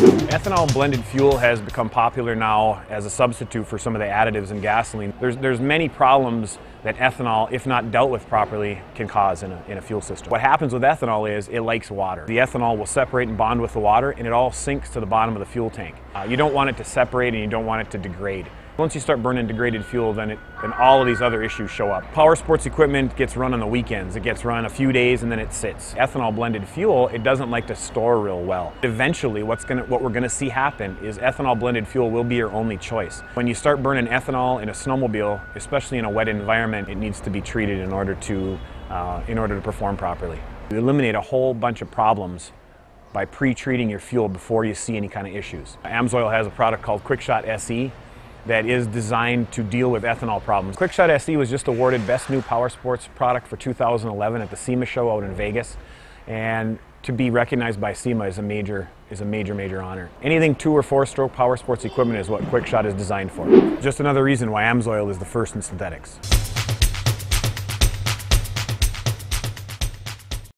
Ethanol blended fuel has become popular now as a substitute for some of the additives in gasoline. There's many problems that ethanol, if not dealt with properly, can cause in a fuel system. What happens with ethanol is it likes water. The ethanol will separate and bond with the water, and it all sinks to the bottom of the fuel tank. You don't want it to separate, and you don't want it to degrade. Once you start burning degraded fuel, then all of these other issues show up. Power sports equipment gets run on the weekends. It gets run a few days and then it sits. Ethanol blended fuel, it doesn't like to store real well. Eventually, what we're gonna see happen is ethanol blended fuel will be your only choice. When you start burning ethanol in a snowmobile, especially in a wet environment, it needs to be treated in order to perform properly. You eliminate a whole bunch of problems by pre-treating your fuel before you see any kind of issues. AMSOIL has a product called QuickShot SE that is designed to deal with ethanol problems. QuickShot SE was just awarded Best New Power Sports Product for 2011 at the SEMA show out in Vegas, and to be recognized by SEMA is a major honor. Anything 2 or 4-stroke power sports equipment is what QuickShot is designed for. Just another reason why AMSOIL is the first in synthetics.